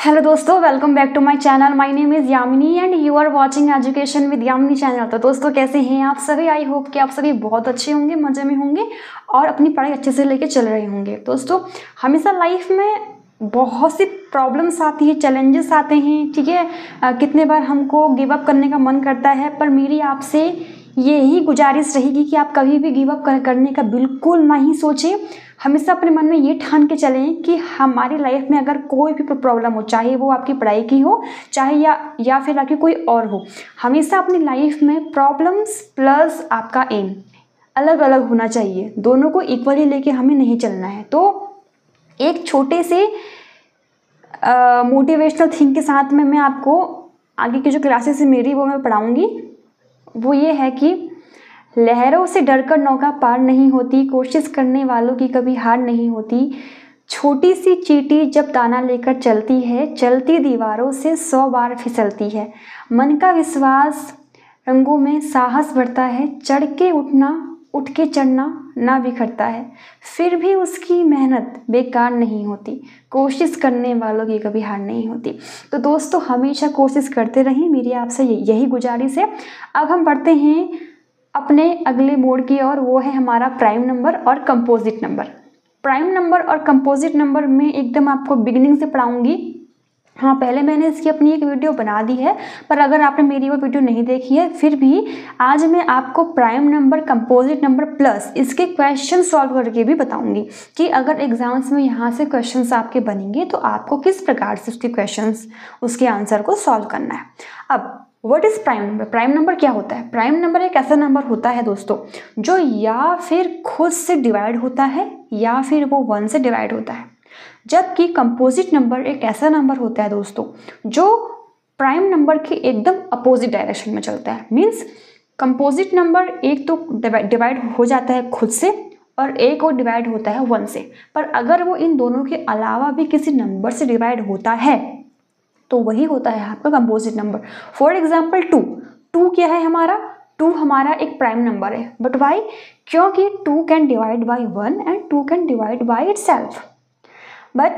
Hello दोस्तों, welcome back to my channel. My name is Yamini and you are watching education with Yamini channel. तो दोस्तों, कैसे हैं आप सभी? आई होप कि आप सभी बहुत अच्छे होंगे, मज़े में होंगे और अपनी पढ़ाई अच्छे से लेके चल रहे होंगे। दोस्तों, हमेशा लाइफ में बहुत सी प्रॉब्लम्स आती है, चैलेंजेस आते हैं, ठीक है। कितने बार हमको गिव अप करने का मन करता है, पर मेरी आपसे यही गुजारिश रहेगी कि आप कभी भी गिव अप करने का बिल्कुल नहीं सोचें। हमेशा अपने मन में ये ठान के चलें कि हमारी लाइफ में अगर कोई भी प्रॉब्लम हो, चाहे वो आपकी पढ़ाई की हो, चाहे या फिर आपकी कोई और हो, हमेशा अपनी लाइफ में प्रॉब्लम्स प्लस आपका एम अलग अलग होना चाहिए। दोनों को इक्वली लेके हमें नहीं चलना है। तो एक छोटे से मोटिवेशनल थिंग के साथ में मैं आपको आगे की जो क्लासेस है मेरी वो मैं पढ़ाऊँगी। वो ये है कि लहरों से डरकर नौका पार नहीं होती, कोशिश करने वालों की कभी हार नहीं होती। छोटी सी चींटी जब दाना लेकर चलती है, चलती दीवारों से 100 बार फिसलती है। मन का विश्वास रंगों में साहस बढ़ता है, चढ़ के उठना उठ के चढ़ना ना बिखरता है, फिर भी उसकी मेहनत बेकार नहीं होती। कोशिश करने वालों की कभी हार नहीं होती। तो दोस्तों, हमेशा कोशिश करते रहें, मेरी आपसे यही गुजारिश है। अब हम बढ़ते हैं अपने अगले मोड की ओर, वो है हमारा प्राइम नंबर और कंपोजिट नंबर। प्राइम नंबर और कंपोजिट नंबर में एकदम आपको बिगिनिंग से पढ़ाऊंगी। हाँ, पहले मैंने इसकी अपनी एक वीडियो बना दी है, पर अगर आपने मेरी वो वीडियो नहीं देखी है, फिर भी आज मैं आपको prime number, composite number plus इसके क्वेश्चन सॉल्व करके भी बताऊंगी कि अगर एग्जाम्स में यहाँ से क्वेश्चंस आपके बनेंगे तो आपको किस प्रकार से उसके क्वेश्चंस, उसके आंसर को सॉल्व करना है। अब what is prime number? Prime number क्या होता है? प्राइम नंबर एक ऐसा नंबर होता है दोस्तों जो या फिर खुद से डिवाइड होता है या फिर वो 1 से डिवाइड होता है। जबकि कंपोजिट नंबर एक ऐसा नंबर होता है दोस्तों जो प्राइम नंबर के एकदम अपोजिट डायरेक्शन में चलता है। मीन्स कंपोजिट नंबर एक तो डिवाइड हो जाता है खुद से और एक और डिवाइड होता है 1 से। पर अगर वो इन दोनों के अलावा भी किसी नंबर से डिवाइड होता है तो वही होता है आपका कंपोजिट नंबर। फॉर एग्जाम्पल 2 क्या है हमारा? 2 हमारा एक प्राइम नंबर है। But why? क्योंकि 2 can divide by 1 and 2 can divide by itself. But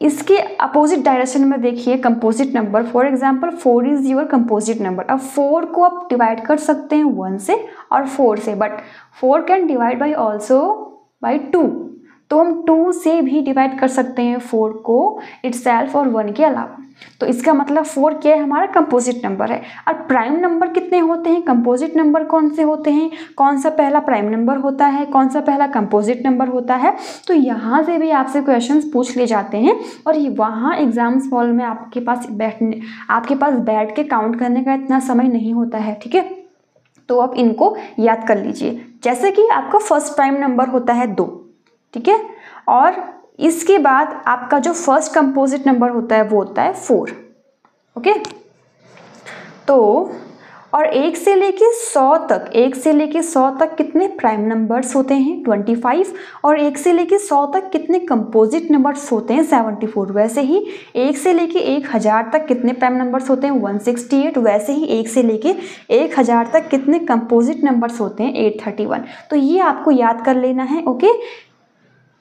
इसके अपोजिट डायरेक्शन में देखिए composite number. For example 4 is your composite number. अब 4 को आप डिवाइड कर सकते हैं 1 से और 4 से, but 4 can divide by also by 2। तो हम 2 से भी डिवाइड कर सकते हैं 4 को इटसेल्फ और 1 के अलावा। तो इसका मतलब 4 क्या है? हमारा कंपोजिट नंबर है। और प्राइम नंबर कितने होते हैं? कंपोजिट नंबर कौन से होते हैं? कौन सा पहला प्राइम नंबर होता है, कौन सा पहला कंपोजिट नंबर होता है? तो यहाँ से भी आपसे क्वेश्चंस पूछ ले जाते हैं और वहाँ एग्जाम्स हॉल में आपके पास बैठ के काउंट करने का इतना समय नहीं होता है, ठीक है। तो आप इनको याद कर लीजिए। जैसे कि आपका फर्स्ट प्राइम नंबर होता है 2, ठीक है, और इसके बाद आपका जो फर्स्ट कंपोजिट नंबर होता है वो होता है 4, ओके। तो और 1 से लेके 100 तक कितने प्राइम नंबर्स होते हैं? 25। और 1 से लेके 100 तक कितने कंपोजिट नंबर्स होते हैं? 74। वैसे ही 1 से लेके 1000 तक कितने प्राइम नंबर्स होते हैं? 168। वैसे ही 1 से लेके 1000 तक कितने कंपोजिट नंबर्स होते हैं? 831। तो ये आपको याद कर लेना है, ओके।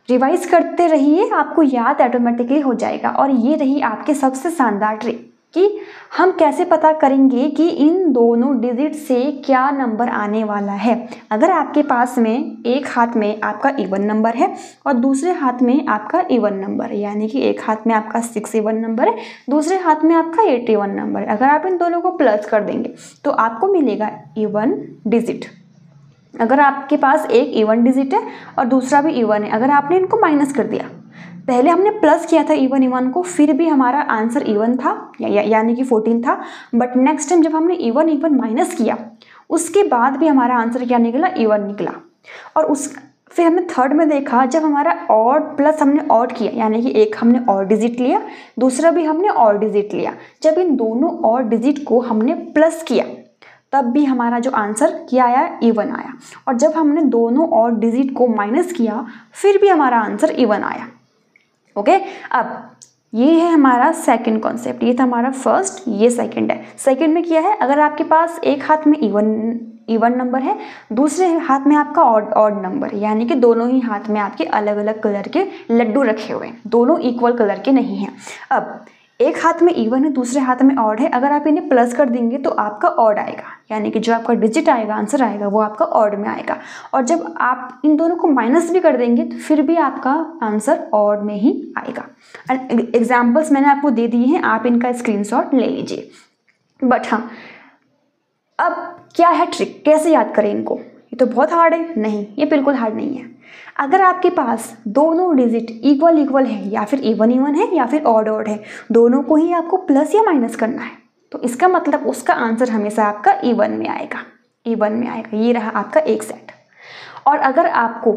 रिवाइज करते रहिए, आपको याद ऑटोमेटिकली हो जाएगा। और ये रही आपके सबसे शानदार ट्रिक कि हम कैसे पता करेंगे कि इन दोनों डिजिट से क्या नंबर आने वाला है। अगर आपके पास में एक हाथ में आपका इवन नंबर है और दूसरे हाथ में आपका इवन नंबर है, यानी कि एक हाथ में आपका 6 इवन नंबर है, दूसरे हाथ में आपका 8 इवन नंबर है, अगर आप इन दोनों को प्लस कर देंगे तो आपको मिलेगा इवन डिजिट। अगर आपके पास एक इवन डिजिट है और दूसरा भी इवन है, अगर आपने इनको माइनस कर दिया, पहले हमने प्लस किया था इवन को, फिर भी हमारा आंसर इवन था, यानी कि 14 था। बट नेक्स्ट टाइम जब हमने इवन माइनस किया उसके बाद भी हमारा आंसर क्या निकला? इवन निकला। और फिर हमने थर्ड में देखा, जब हमारा ऑड प्लस हमने ऑड किया, यानी कि एक हमने ऑड डिजिट लिया, दूसरा भी हमने ऑड डिजिट लिया, जब इन दोनों ऑड डिजिट को हमने प्लस किया तब भी हमारा जो आंसर क्या आया? इवन आया। और जब हमने दोनों और डिजिट को माइनस किया फिर भी हमारा आंसर इवन आया, ओके। अब ये है हमारा सेकंड कॉन्सेप्ट। ये था हमारा फर्स्ट, ये सेकंड है। सेकंड में क्या है? अगर आपके पास एक हाथ में इवन नंबर है, दूसरे हाथ में आपका ऑड नंबर, यानी कि दोनों ही हाथ में आपके अलग अलग कलर के लड्डू रखे हुए हैं, दोनों इक्वल कलर के नहीं हैं। अब एक हाथ में इवन है, दूसरे हाथ में ऑड है, अगर आप इन्हें प्लस कर देंगे तो आपका ऑड आएगा, यानी कि जो आपका डिजिट आएगा, आंसर आएगा, वो आपका ऑड में आएगा। और जब आप इन दोनों को माइनस भी कर देंगे तो फिर भी आपका आंसर ऑड में ही आएगा। एग्जाम्पल्स मैंने आपको दे दिए हैं, आप इनका स्क्रीनशॉट ले लीजिए। बट हाँ, अब क्या है ट्रिक, कैसे याद करें इनको? ये तो बहुत हार्ड है। नहीं, ये बिल्कुल हार्ड नहीं है। अगर आपके पास दोनों डिजिट इक्वल इक्वल है, या फिर इवन इवन है, या फिर ऑड ऑड है, दोनों को ही आपको प्लस या माइनस करना है, तो इसका मतलब उसका आंसर हमेशा आपका इवन में आएगा, इवन में आएगा। ये रहा आपका एक सेट। और अगर आपको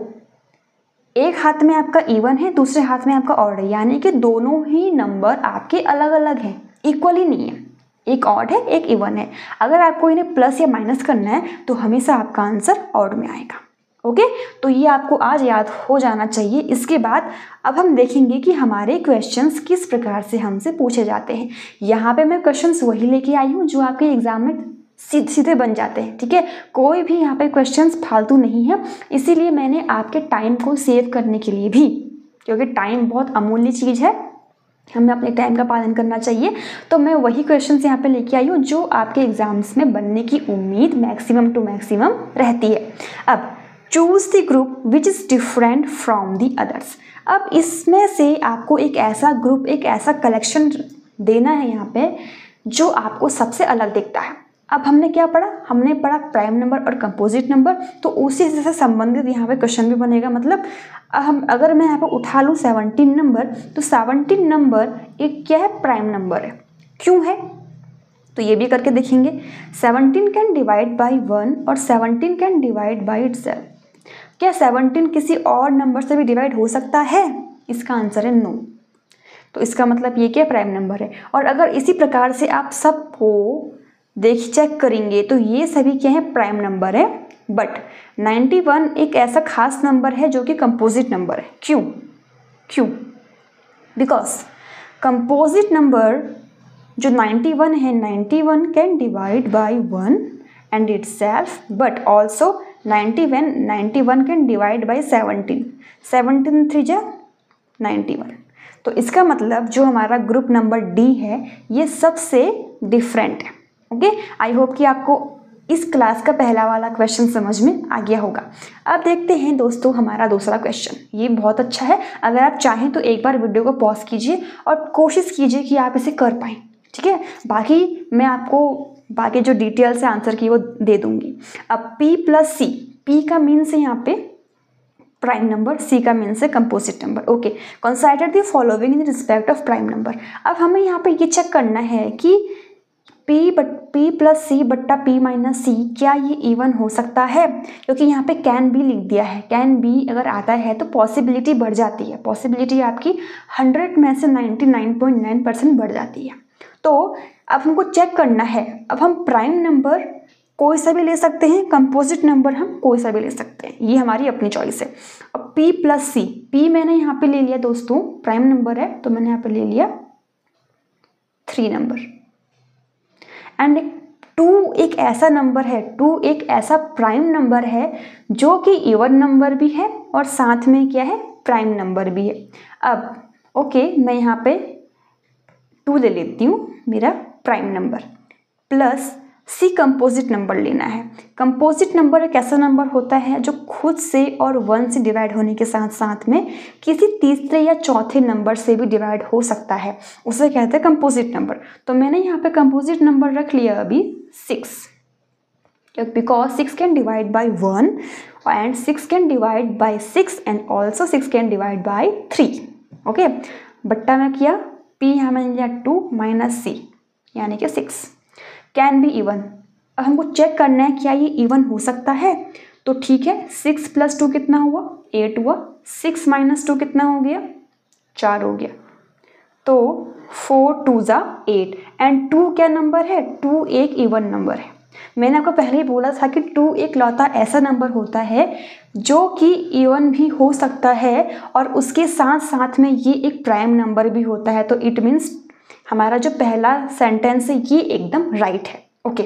एक हाथ में आपका इवन है, दूसरे हाथ में आपका ऑड है, यानी कि दोनों ही नंबर आपके अलग अलग हैं, इक्वल ही नहीं है, एक ऑड है एक इवन है, अगर आपको इन्हें प्लस या माइनस करना है तो हमेशा आपका आंसर ऑड में आएगा। ओके, तो ये आपको आज याद हो जाना चाहिए। इसके बाद अब हम देखेंगे कि हमारे क्वेश्चंस किस प्रकार से हमसे पूछे जाते हैं। यहाँ पे मैं क्वेश्चंस वही लेके आई हूँ जो आपके एग्जाम में सीधे बन जाते हैं, ठीक है। कोई भी यहाँ पे क्वेश्चंस फालतू नहीं है, इसीलिए मैंने आपके टाइम को सेव करने के लिए भी, क्योंकि टाइम बहुत अमूल्य चीज़ है, हमें अपने टाइम का पालन करना चाहिए, तो मैं वही क्वेश्चंस यहाँ पे लेके आई हूँ जो आपके एग्जाम्स में बनने की उम्मीद मैक्सिमम टू मैक्सिमम रहती है। अब choose the group which is different from the others. अब इसमें से आपको एक ऐसा ग्रुप, एक ऐसा कलेक्शन देना है यहाँ पे जो आपको सबसे अलग दिखता है। अब हमने क्या पढ़ा? हमने पढ़ा प्राइम नंबर और कंपोजिट नंबर, तो उसी से संबंधित यहाँ पे क्वेश्चन भी बनेगा। मतलब अगर मैं यहाँ पे उठा लूँ 17 नंबर, तो 17 नंबर एक क्या है? प्राइम नंबर है। क्यों है? तो ये भी करके देखेंगे। 17 कैन डिवाइड बाई 1 और 17 कैन डिवाइड बाई इटसेल्फ। क्या 17 किसी और नंबर से भी डिवाइड हो सकता है? इसका आंसर है नो। तो इसका मतलब ये क्या? प्राइम नंबर है। और अगर इसी प्रकार से आप सबको चेक करेंगे तो ये सभी क्या है? प्राइम नंबर है। बट 91 एक ऐसा खास नंबर है जो कि कंपोजिट नंबर है। क्यों? बिकॉज कंपोजिट नंबर जो 91 है, 91 can divide by 1 and itself, but also 91 can divide by 17 3 जा 91। तो इसका मतलब जो हमारा ग्रुप नंबर डी है ये सबसे डिफरेंट है। ओके, आई होप कि आपको इस क्लास का पहला वाला क्वेश्चन समझ में आ गया होगा। अब देखते हैं दोस्तों हमारा दूसरा क्वेश्चन। ये बहुत अच्छा है, अगर आप चाहें तो एक बार वीडियो को पॉज कीजिए और कोशिश कीजिए कि आप इसे कर पाएँ, ठीक है। बाकी मैं आपको बाकी जो डिटेल से आंसर की वो दे दूंगी। अब P प्लस C, P का मीन्स है यहाँ पे प्राइम नंबर, C का मीन्स है composite number. Okay, consider the following in respect of prime number. अब हमें यहाँ पे ये चेक करना है कि P प्लस C बट्टा P माइनस C क्या ये इवन हो सकता है? क्योंकि यहाँ पे कैन बी लिख दिया है। कैन बी अगर आता है तो पॉसिबिलिटी बढ़ जाती है, पॉसिबिलिटी आपकी 100 में से 99.9% बढ़ जाती है। तो अब हमको चेक करना है। अब हम प्राइम नंबर कोई सा भी ले सकते हैं, कंपोजिट नंबर हम कोई सा भी ले सकते हैं, ये हमारी अपनी चॉइस है। अब P प्लस C, P मैंने यहाँ पे ले लिया दोस्तों, प्राइम नंबर है तो मैंने यहाँ पे ले लिया 3 नंबर। एंड 2 एक ऐसा नंबर है, 2 एक ऐसा प्राइम नंबर है जो कि इवन नंबर भी है और साथ में क्या है? प्राइम नंबर भी है। अब ओके, मैं यहाँ पे 2 ले लेती हूँ, मेरा prime number, plus C composite number लेना है। कंपोजिट नंबर एक ऐसा नंबर होता है जो खुद से और 1 से डिवाइड होने के साथ साथ में किसी तीसरे या चौथे नंबर से भी डिवाइड हो सकता है, उसे कहते हैं कंपोजिट नंबर। तो मैंने यहाँ पे कंपोजिट नंबर रख लिया अभी 6, because 6 can divide by 1 and 6 can divide by 6 and also 6 can divide by 3। Okay, बट्टा में किया P, यहाँ मैंने लिया 2 माइनस C यानी कि 6। Can be even. अब हमको चेक करना है क्या ये इवन हो सकता है? तो ठीक है, 6 प्लस 2 कितना हुआ? 8 हुआ। 6 माइनस 2 कितना हो गया? 4 हो गया। तो 4 2 जा 8 एंड 2 क्या नंबर है? 2 एक इवन नंबर है। मैंने आपको पहले ही बोला था कि 2 एक लौता ऐसा नंबर होता है जो कि इवन भी हो सकता है और उसके साथ साथ में ये एक प्राइम नंबर भी होता है। तो इट मीन्स हमारा जो पहला सेंटेंस है ये एकदम राइट है। Okay,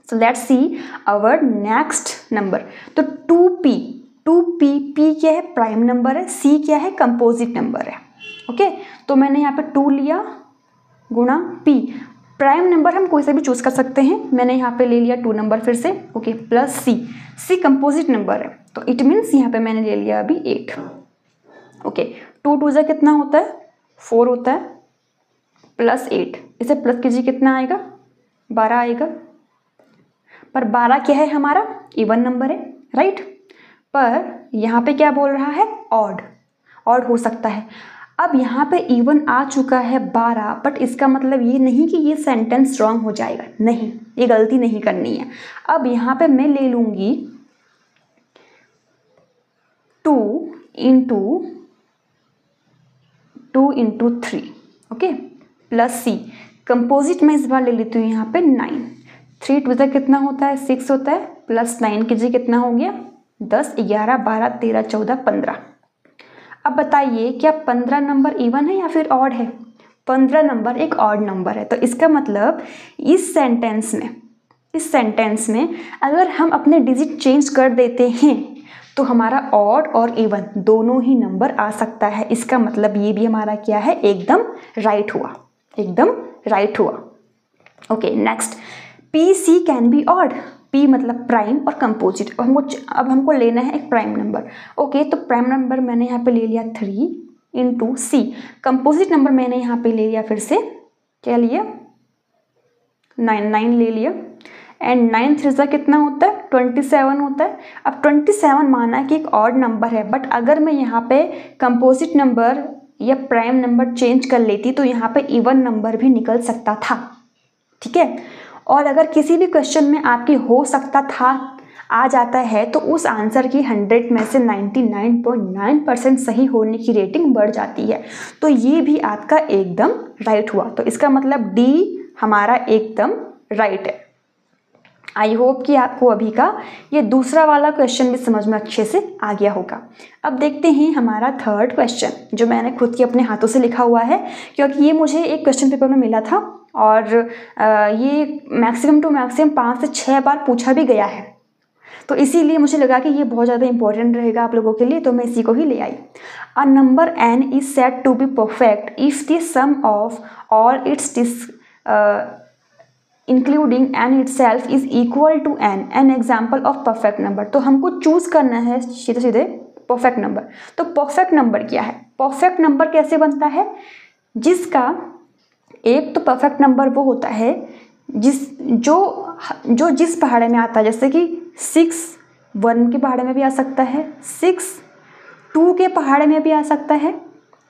so let's see our next number. तो 2p, p क्या है? प्राइम नंबर है। C क्या है? कंपोजिट नंबर है। ओके, तो मैंने यहाँ पे 2 लिया गुणा p। प्राइम नंबर हम कोई सा भी चूज कर सकते हैं, मैंने यहाँ पे ले लिया 2 नंबर फिर से, okay, plus c composite number है तो इट मीन्स यहाँ पे मैंने ले लिया अभी 8, ओके। 2 2 जा कितना होता है 4 होता है, प्लस 8, इसे प्लस कीजिए कितना आएगा 12 आएगा। पर 12 क्या है हमारा इवन नंबर है, राइट। पर यहाँ पे क्या बोल रहा है ऑड हो सकता है। अब यहाँ पे इवन आ चुका है 12, बट इसका मतलब ये नहीं कि ये सेंटेंस रॉन्ग हो जाएगा, नहीं, ये गलती नहीं करनी है। अब यहाँ पे मैं ले लूँगी 2 into 3, okay, plus c। Composite में इस बार ले लेती हूँ यहाँ पे 9, 3 2 जा कितना होता है 6 होता है, प्लस 9 कीजिए कितना हो गया 10 11 12 13 14 15। अब बताइए क्या 15 नंबर इवन है या फिर ऑड है? 15 नंबर एक ऑड नंबर है, तो इसका मतलब इस सेंटेंस में अगर हम अपने डिजिट चेंज कर देते हैं तो हमारा ऑड और इवन दोनों ही नंबर आ सकता है। इसका मतलब ये भी हमारा क्या है एकदम राइट हुआ, एकदम राइट हुआ, okay. Next, P C can be odd. P मतलब प्राइम और कंपोजिट। अब हमको लेना है एक प्राइम नंबर, ओके। तो प्राइम नंबर मैंने यहाँ पे ले लिया 3 इंटू सी। कंपोजिट नंबर मैंने यहाँ पे ले लिया फिर से, क्या लिया 9 ले लिया, एंड 9 3 जा कितना होता है 27 होता है। अब 27 माना कि एक ऑड नंबर है, बट अगर मैं यहाँ पे कंपोजिट नंबर या प्राइम नंबर चेंज कर लेती तो यहाँ पे इवन नंबर भी निकल सकता था, ठीक है। और अगर किसी भी क्वेश्चन में आपकी हो सकता था आ जाता है तो उस आंसर की 100 में से 99.9% सही होने की रेटिंग बढ़ जाती है। तो ये भी आपका एकदम राइट हुआ, तो इसका मतलब डी हमारा एकदम राइट है। आई होप कि आपको अभी का ये दूसरा वाला क्वेश्चन भी समझ में अच्छे से आ गया होगा। अब देखते हैं हमारा थर्ड क्वेश्चन, जो मैंने खुद के अपने हाथों से लिखा हुआ है, क्योंकि ये मुझे एक क्वेश्चन पेपर में मिला था और ये मैक्सिमम टू मैक्सिमम 5 से 6 बार पूछा भी गया है, तो इसीलिए मुझे लगा कि ये बहुत ज़्यादा इंपॉर्टेंट रहेगा आप लोगों के लिए, तो मैं इसी को ही ले आई। A number n is said to be perfect if the sum of all its including n itself is equal to n, an example of perfect number. तो हमको चूज करना है सीधे सीधे परफेक्ट नंबर। तो परफेक्ट नंबर क्या है? Perfect number कैसे बनता है? जिसका एक तो परफेक्ट नंबर वो होता है जिस पहाड़े में आता है, जैसे कि 6 1 के पहाड़े में भी आ सकता है, 6 2 के पहाड़े में भी आ सकता है,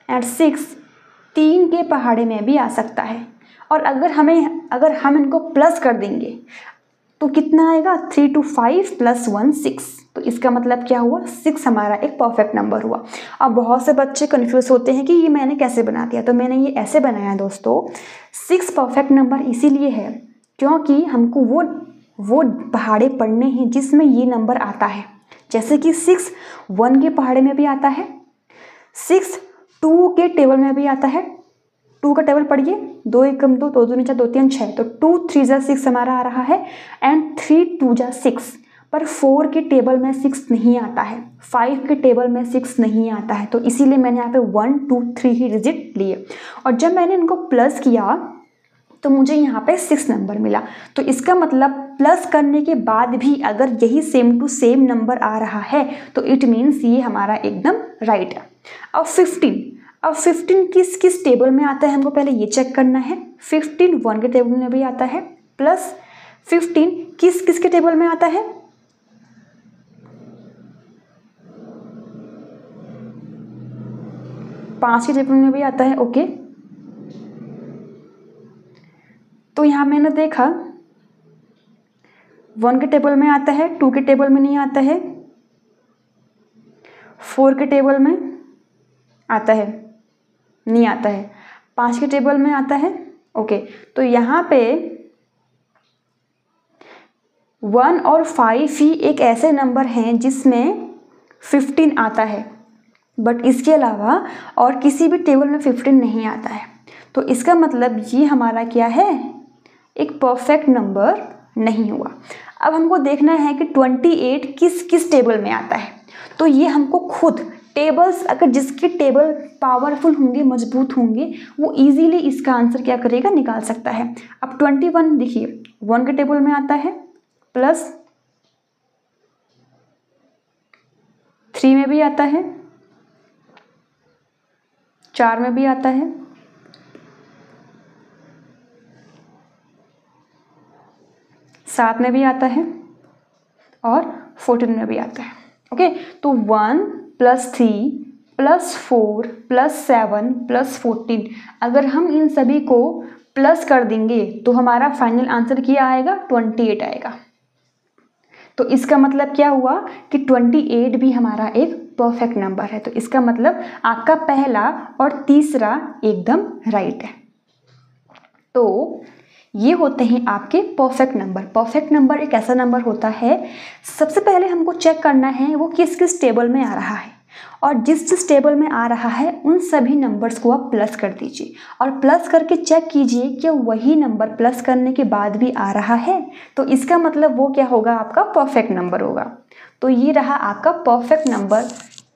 एंड 6 3 के पहाड़े में भी आ सकता है। और अगर हम इनको प्लस कर देंगे तो कितना आएगा 3 2 5 प्लस 1 6। तो इसका मतलब क्या हुआ 6 हमारा एक परफेक्ट नंबर हुआ। अब बहुत से बच्चे कंफ्यूज होते हैं कि ये मैंने कैसे बना दिया, तो मैंने ये ऐसे बनाया दोस्तों। 6 परफेक्ट नंबर इसीलिए है क्योंकि हमको वो पहाड़े पढ़ने हैं जिसमें ये नंबर आता है। जैसे कि 6 1 के पहाड़े में भी आता है, 6 2 के टेबल में भी आता है। 2 का टेबल पढ़िए, 2 1 2 2 2 4 2 3 6, तो 2 3 जा 6 हमारा आ रहा है, एंड 3 2 जा 6। पर 4 के टेबल में 6 नहीं आता है, 5 के टेबल में 6 नहीं आता है, तो इसीलिए मैंने यहाँ पे 1 2 3 ही डिजिट लिए। और जब मैंने इनको प्लस किया तो मुझे यहाँ पे 6 नंबर मिला। तो इसका मतलब प्लस करने के बाद भी अगर यही सेम टू सेम नंबर आ रहा है तो इट मीन्स ये हमारा एकदम राइट है। अब 15 किस टेबल में आता है हमको पहले ये चेक करना है। 15 1 के टेबल में भी आता है, प्लस 15 किस के टेबल में आता है, 5 के टेबल में भी आता है, ओके। तो यहाँ मैंने देखा 1 के टेबल में आता है, 2 के टेबल में नहीं आता है, 4 के टेबल में आता है, नहीं आता है, 5 के टेबल में आता है, ओके। तो यहाँ पे 1 और 5 ही एक ऐसे नंबर हैं जिसमें 15 आता है, बट इसके अलावा और किसी भी टेबल में 15 नहीं आता है। तो इसका मतलब ये हमारा क्या है, एक परफेक्ट नंबर नहीं हुआ। अब हमको देखना है कि 28 किस टेबल में आता है। तो ये हमको खुद टेबल्स अगर जिसके टेबल पावरफुल होंगे, मजबूत होंगे, वो इजीली इसका आंसर क्या करेगा, निकाल सकता है। अब 21 देखिए 1 के टेबल में आता है, प्लस 3 में भी आता है, 4 में भी आता है, 7 में भी आता है और 14 में भी आता है। ओके, तो 1 + 3 + 4 + 7 + 14, अगर हम इन सभी को प्लस कर देंगे तो हमारा फाइनल आंसर क्या आएगा, 28 आएगा। तो इसका मतलब क्या हुआ कि 28 भी हमारा एक परफेक्ट नंबर है। तो इसका मतलब आपका पहला और तीसरा एकदम राइट है। तो ये होते हैं आपके परफेक्ट नंबर। परफेक्ट नंबर एक ऐसा नंबर होता है, सबसे पहले हमको चेक करना है वो किस किस टेबल में आ रहा है, और जिस जिस टेबल में आ रहा है उन सभी नंबर्स को आप प्लस कर दीजिए और प्लस करके चेक कीजिए कि वही नंबर प्लस करने के बाद भी आ रहा है। तो इसका मतलब वो क्या होगा, आपका परफेक्ट नंबर होगा। तो ये रहा आपका परफेक्ट नंबर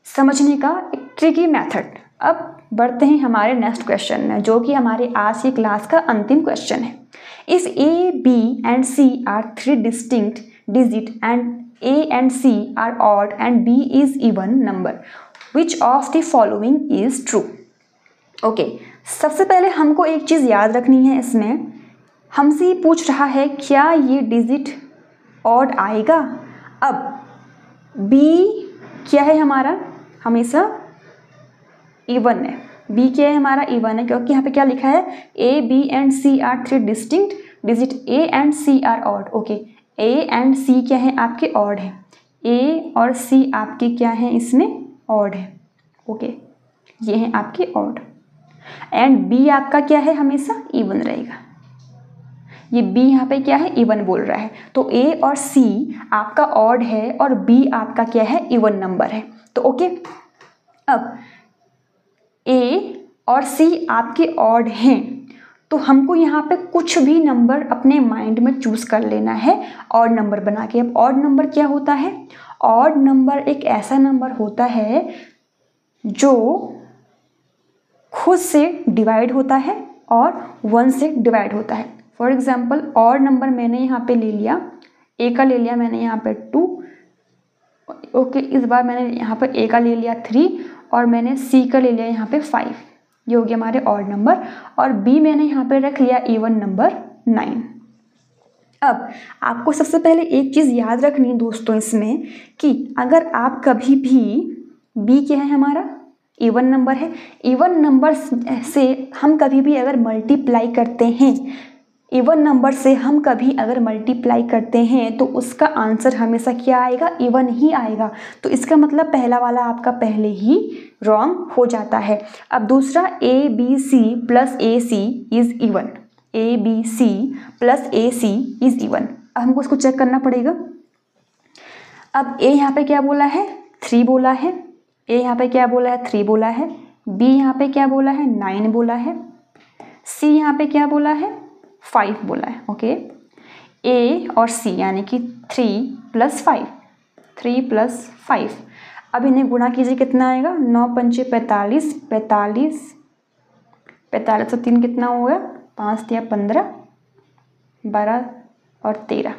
समझने का एक ट्रिकी मेथड। अब बढ़ते हैं हमारे नेक्स्ट क्वेश्चन में, जो कि हमारे आज की क्लास का अंतिम क्वेश्चन है। If A, B and C are 3 distinct digit and A and C are odd and B is even number, which of the following is true? Okay, सबसे पहले हमको एक चीज़ याद रखनी है, इसमें हमसे ये पूछ रहा है क्या ये डिजिट ऑड आएगा। अब B क्या है हमारा, हमेशा इवन है। B क्या है हमारा, इवन है, क्योंकि यहाँ पे क्या लिखा है, A, B and C are 3 distinct digit, A and C are odd। Okay, A and C क्या है आपके, ऑड है। A और C आपके क्या हैं, इसमें ऑड है। ओके, ये हैं आपके ऑड, एंड B आपका क्या है, हमेशा इवन रहेगा। ये B यहाँ पे क्या है, इवन बोल रहा है। तो A और C आपका ऑड है और B आपका क्या है, इवन नंबर है। तो ओके, अब A और C आपके ऑड हैं, तो हमको यहाँ पे कुछ भी नंबर अपने माइंड में चूज कर लेना है ऑड नंबर बना के। अब ऑड नंबर क्या होता है, ऑड नंबर एक ऐसा नंबर होता है जो खुद से डिवाइड होता है और 1 से डिवाइड होता है। फॉर एग्जाम्पल ऑड नंबर मैंने यहाँ पे ले लिया, A का ले लिया मैंने यहाँ पे 2। ओके, इस बार मैंने यहाँ पर A का ले लिया 3 और मैंने C का ले लिया यहाँ पे 5। ये हो गया हमारे ऑड नंबर, और B मैंने यहाँ पे रख लिया इवन नंबर 9। अब आपको सबसे पहले एक चीज़ याद रखनी है दोस्तों इसमें, कि अगर आप कभी भी B क्या है हमारा, इवन नंबर है, इवन नंबर से हम कभी भी अगर मल्टीप्लाई करते हैं, इवन नंबर से हम कभी अगर मल्टीप्लाई करते हैं तो उसका आंसर हमेशा क्या आएगा, इवन ही आएगा। तो इसका मतलब पहला वाला आपका पहले ही रॉन्ग हो जाता है। अब दूसरा, ABC + AC is even, ABC + AC is even. अब हमको इसको चेक करना पड़ेगा। अब A यहाँ पे क्या बोला है, 3 बोला है, A यहाँ पे क्या बोला है, 3 बोला है, B यहाँ पे क्या बोला है, 9 बोला है, C यहाँ पे क्या बोला है, 5 बोला है। ओके, A और C यानी कि 3 + 5, 3 + 5। अब इन्हें गुणा कीजिए, कितना आएगा, 9 × 5 = 45, 45 45 और 3 कितना हो गया, 5 × 3 = 15, 12 और 13,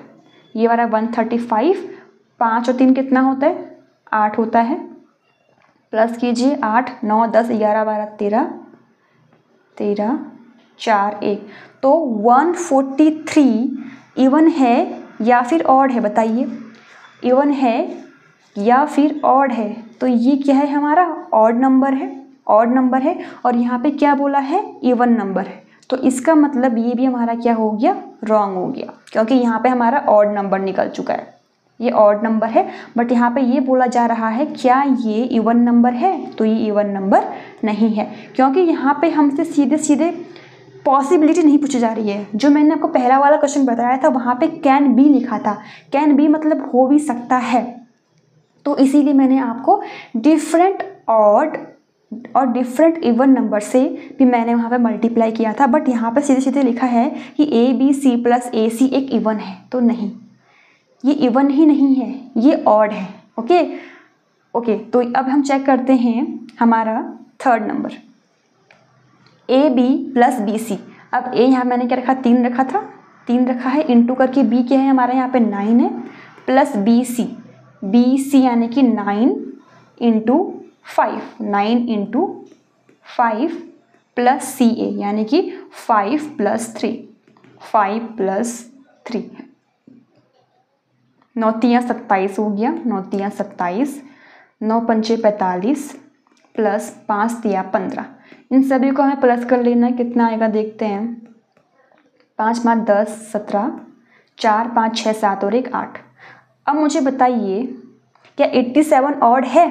ये वाला 135। 5 और 3 कितना होता है, 8 होता है। प्लस कीजिए 8, 9, 10, 11, 12, 13, 13, 4, 1। तो 143 इवन है या फिर ऑड है, बताइए, इवन है या फिर ऑड है। तो ये क्या है हमारा, ऑड नंबर है, ऑड नंबर है, और यहाँ पे क्या बोला है, इवन नंबर है। तो इसका मतलब ये भी हमारा क्या हो गया, रॉन्ग हो गया, क्योंकि यहाँ पे हमारा ऑड नंबर निकल चुका है। ये ऑड नंबर है, बट यहाँ पे ये बोला जा रहा है क्या ये इवन नंबर है, तो ये इवन नंबर नहीं है, क्योंकि यहाँ पे हमसे सीधे सीधे पॉसिबिलिटी नहीं पूछी जा रही है। जो मैंने आपको पहला वाला क्वेश्चन बताया था वहाँ पे कैन बी लिखा था, कैन बी मतलब हो भी सकता है। तो इसीलिए मैंने आपको डिफरेंट ऑड और डिफरेंट इवन नंबर से भी मैंने वहाँ पे मल्टीप्लाई किया था, बट यहाँ पे सीधे सीधे लिखा है कि ABC + AC एक इवन है, तो नहीं, ये इवन ही नहीं है, ये ऑड है। ओके, ओके, तो अब हम चेक करते हैं हमारा third number A B plus B C. अब ए यहाँ मैंने क्या रखा, 3 रखा था, 3 रखा है, इंटू करके बी क्या है हमारा यहाँ पे 9 है, प्लस बी सी यानी कि 9 इंटू 5, 9 इंटू 5 प्लस सी ए यानी कि 5 प्लस 3, 5 प्लस 3, 9 तियाँ 27 हो गया, 9 तियाँ 27, 9 पंचे 45 प्लस 5 तियाँ 15। इन सभी को हमें प्लस कर लेना है, कितना आएगा देखते हैं। 5 5 10 17, 4 5 6 7 और 1 8। अब मुझे बताइए क्या 87 ऑड है,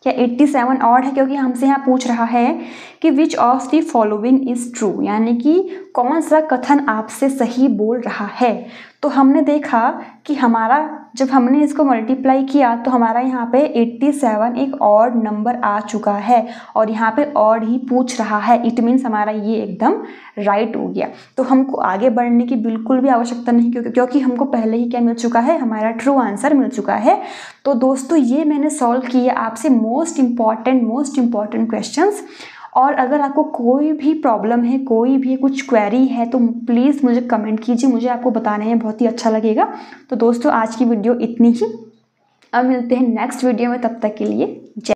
क्या 87 ऑड है, क्योंकि हमसे यहाँ पूछ रहा है कि which of the following is true, यानी कि कौन सा कथन आपसे सही बोल रहा है। तो हमने देखा कि हमारा जब हमने इसको मल्टीप्लाई किया तो हमारा यहाँ पे 87 एक ऑड नंबर आ चुका है और यहाँ पे ऑड ही पूछ रहा है, इट मीन्स हमारा ये एकदम राइट हो गया। तो हमको आगे बढ़ने की बिल्कुल भी आवश्यकता नहीं, क्योंकि हमको पहले ही क्या मिल चुका है, हमारा ट्रू आंसर मिल चुका है। तो दोस्तों ये मैंने सॉल्व किया आपसे मोस्ट इम्पॉर्टेंट क्वेश्चंस। और अगर आपको कोई भी प्रॉब्लम है, कोई भी कुछ क्वेरी है तो प्लीज़ मुझे कमेंट कीजिए, मुझे आपको बताने में बहुत ही अच्छा लगेगा। तो दोस्तों आज की वीडियो इतनी ही, अब मिलते हैं नेक्स्ट वीडियो में, तब तक के लिए